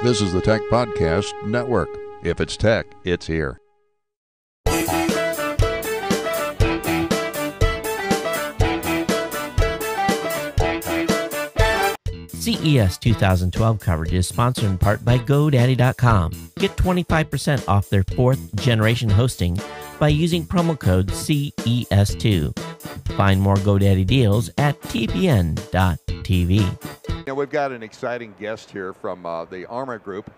This is the Tech Podcast Network. If it's tech, it's here. CES 2012 coverage is sponsored in part by GoDaddy.com. Get 25% off their 4th generation hosting by using promo code CES2. Find more GoDaddy deals at tpn.tv. Now, we've got an exciting guest here from the Armor Group.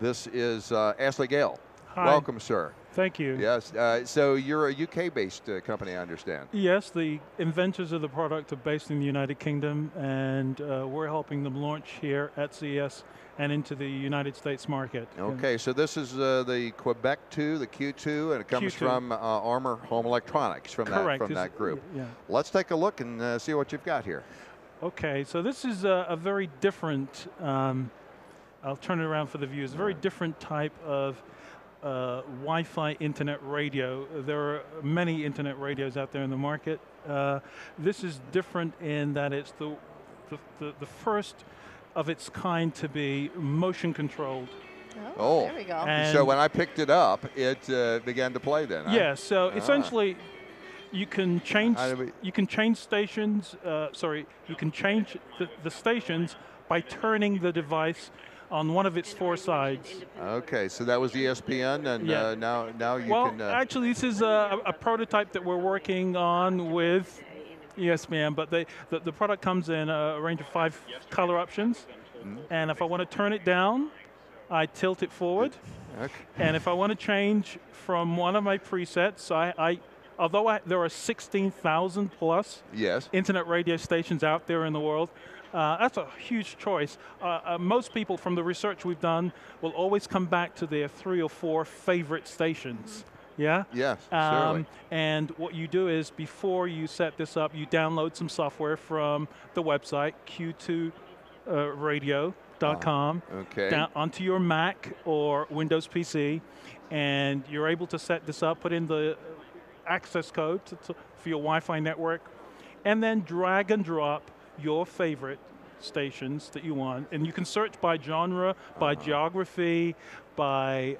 This is Ashley Gale. Hi. Welcome, sir. Thank you. Yes, so you're a UK-based company, I understand. Yes, the inventors of the product are based in the United Kingdom, and we're helping them launch here at CES and into the United States market. Okay, so this is the Quebec 2, the Q2, and it comes Q2. from Armor Home Electronics from that group. Yeah. Let's take a look and see what you've got here. Okay, so this is a very different, I'll turn it around for the viewers, a very different type of Wi-Fi internet radio. There are many internet radios out there in the market. This is different in that it's the first of its kind to be motion controlled. Oh, there we go. And so when I picked it up, it began to play then. Huh? Yeah, so essentially you can change stations, you can change the stations by turning the device on one of its 4 sides. Okay, so that was ESPN, and Yeah. now you Well, can. actually, this is a prototype that we're working on with ESPN, but the product comes in a range of 5 color options, and if I want to turn it down, I tilt it forward, Okay. and if I want to change from one of my presets, although there are 16,000 plus Yes. internet radio stations out there in the world, that's a huge choice. Most people from the research we've done will always come back to their 3 or 4 favorite stations. Yeah? Yes, certainly. And what you do is, before you set this up, you download some software from the website, q2radio.com, Okay. down onto your Mac or Windows PC, and you're able to set this up, put in the access code for your Wi-Fi network, and then drag and drop your favorite stations that you want. And you can search by genre, by geography, by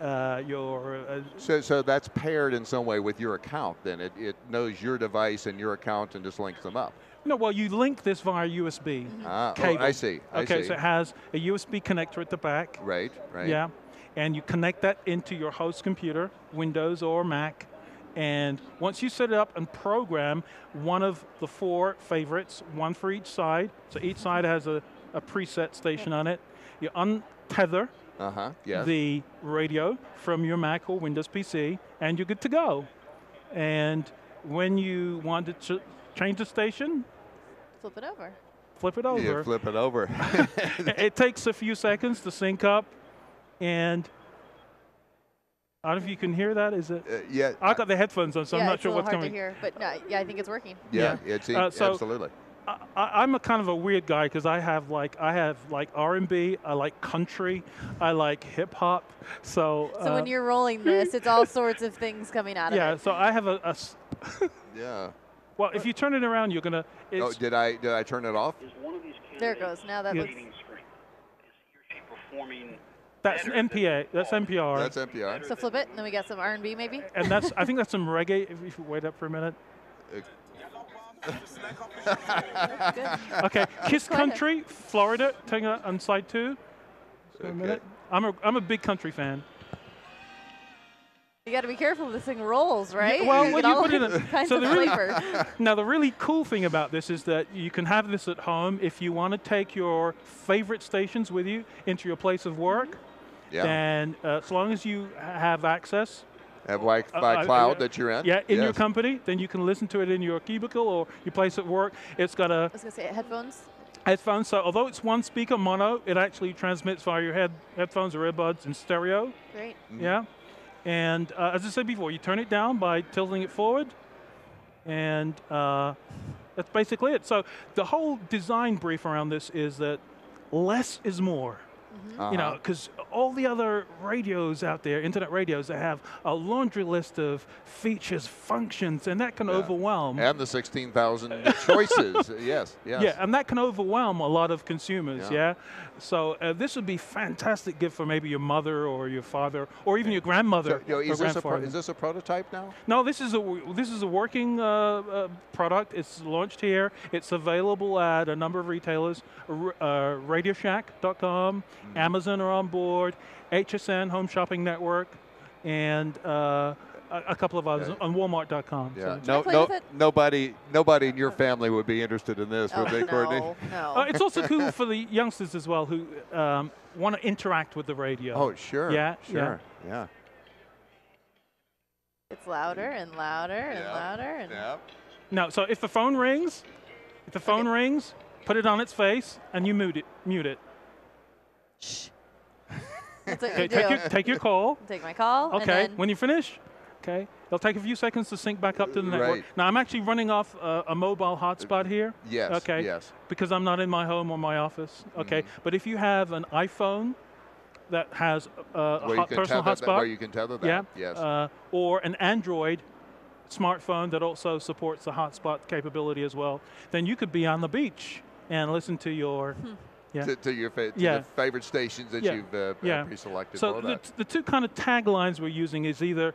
your... So that's paired in some way with your account, then. It knows your device and your account and just links them up. No, well, you link this via USB cable. Oh, I see. Okay, so it has a USB connector at the back. Right. Yeah, and you connect that into your host computer, Windows or Mac, and once you set it up and program one of the 4 favorites, one for each side, so each side has a preset station on it, you untether Yes. the radio from your Mac or Windows PC, and you're good to go. And when you want to change the station, Flip it over. flip it over. You flip it over. It takes a few seconds to sync up, and I don't know if you can hear that. Is it? Yeah. I've got the headphones on, so I'm not sure what's it's a coming. little hard to hear, but no, yeah, I think it's working. Yeah, Yeah. it's So- absolutely. I'm a kind of a weird guy because I have like R&B, I like country, I like hip hop. So when you're rolling this, it's all sorts of things coming out of yeah, it. so I have Yeah. well, if you turn it around, you're gonna. Oh, It's, did I turn it off? There it goes. Now that Yeah. looks... that's NPA. That's NPR. That's NPR. So flip it, and then we got some R&B maybe. And I think that's some reggae. If you wait up for a minute. That's good. Okay, Kiss Go ahead. Country, Florida, taking it on side 2. So a minute. I'm a big country fan. You got to be careful this thing rolls, right? well, you when get you all put it in- kinds so of the really- flavor. Now, the really cool thing about this is that you can have this at home if you want to take your favorite stations with you into your place of work. Yeah. And as long as you have access, Have Wi-Fi cloud that you're in? yeah, in your Yes. company, then you can listen to it in your cubicle or your place at work. It's got a I was going to say headphones. headphone, so although it's one speaker mono, it actually transmits via your headphones or earbuds in stereo. Great. Yeah, and as I said before, you turn it down by tilting it forward, and that's basically it. So the whole design brief around this is that less is more. You know, because all the other radios out there, internet radios, that have a laundry list of features, functions, and that can overwhelm. And the 16,000 choices. Yes, yes. Yeah, and that can overwhelm a lot of consumers, yeah? So this would be fantastic gift for maybe your mother or your father or even your grandmother. So, or is grandfather. this a prototype now? No, this is a working product. It's launched here. It's available at a number of retailers. RadioShack.com, Amazon are on board, HSN Home Shopping Network, and a couple of others on Walmart.com. Yeah. So. Nobody in your family would be interested in this, would they, Courtney? No. It's also cool for the youngsters as well who want to interact with the radio. Oh, sure. Yeah, sure. Yeah. It's louder and louder and louder. And No, so if the phone rings, put it on its face and you mute it. Shh. That's what Okay, you do. take your call. Take my call. Okay, And then when you finish, okay, it'll take a few seconds to sync back up to the network. Right. Now I'm actually running off a mobile hotspot here. Yes. Okay. Yes. Because I'm not in my home or my office. Okay. But if you have an iPhone that has a personal hotspot, where you can tether that. yeah, Yes. or an Android smartphone that also supports the hotspot capability as well, then you could be on the beach and listen to your. Yeah. To your the favorite stations that you've pre-selected so for that. the two kind of taglines we're using is either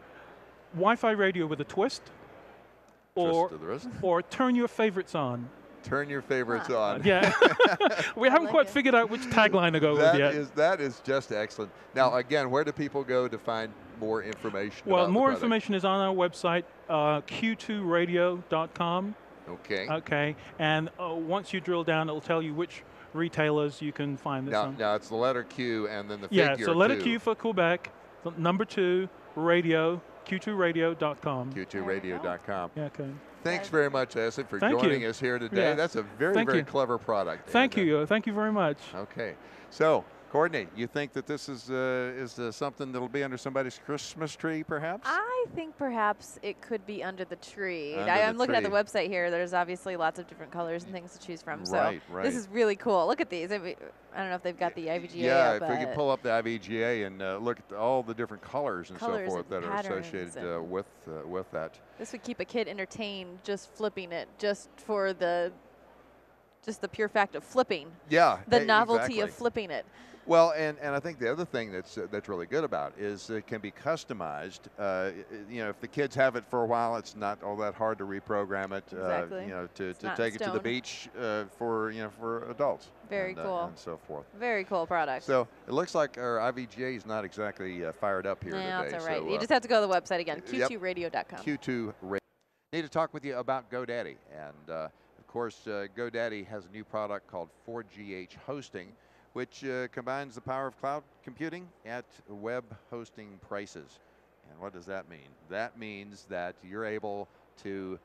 Wi-Fi radio with a twist, or turn your favorites on. Turn your favorites on. Yeah, we haven't quite figured out which tagline to go with yet. That is just excellent. Now, again, where do people go to find more information? Well, about more the information is on our website, q2radio.com. Okay. Okay, and once you drill down, it'll tell you which retailers you can find this on. Now it's the letter Q and then the figure 2. Yeah, so letter Q for Quebec, number 2, radio, q2radio.com. q2radio.com. Yeah, okay. Thanks very much, Esset, for Thank joining you. us here today. Yeah. That's a very clever product. Thank you very much. Okay, so Courtney, you think that this is something that'll be under somebody's Christmas tree, perhaps? I think perhaps it could be under the tree. Under I'm the looking at the tree. website here. There's obviously lots of different colors and things to choose from. Right, so right. this is really cool. Look at these. I don't know if they've got the IVGA Yeah, up, if we can pull up the IVGA and look at all the different colors and so Colors forth and that are patterns associated with that. This would keep a kid entertained just flipping it, just for the pure fact of flipping. Yeah, The novelty exactly. of flipping it. Well, and I think the other thing that's really good about it is it can be customized. If the kids have it for a while, it's not all that hard to reprogram it. Exactly. To not take it to the stone. beach for adults. Very cool. And so forth. Very cool product. So it looks like our IVGA is not exactly fired up here No, today. that's all right. So, you just have to go to the website again, yep. q2radio.com. Q2 Radio. Need to talk with you about GoDaddy, and of course, GoDaddy has a new product called 4GH Hosting, which combines the power of cloud computing at web hosting prices. And what does that mean? That means that you're able to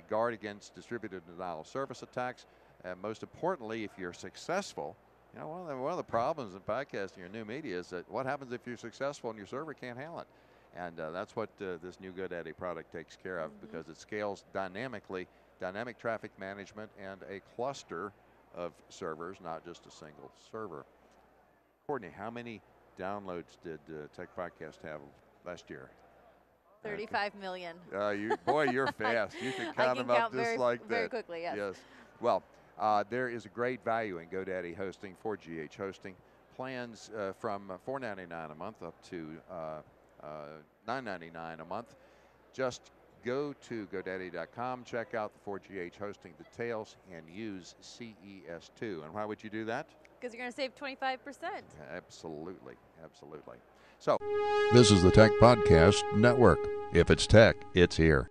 guard against distributed denial of service attacks. And most importantly, if you're successful, one of the problems in podcasting or new media is that what happens if you're successful and your server can't handle it? And that's what this new GoDaddy product takes care of, because it scales dynamically, dynamic traffic management, and a cluster of servers, not just a single server. Courtney, how many downloads did Tech Podcast have last year? 35 million. You're fast. You can count them up just like that. Very quickly, yes. Yes. Well, there is a great value in GoDaddy hosting, 4GH hosting. Plans from $4.99 a month up to $9.99 a month. Just go to GoDaddy.com, check out the 4GH hosting details, and use CES2. And why would you do that? Because you're going to save 25%. Absolutely. So, this is the Tech Podcast Network. If it's tech, it's here.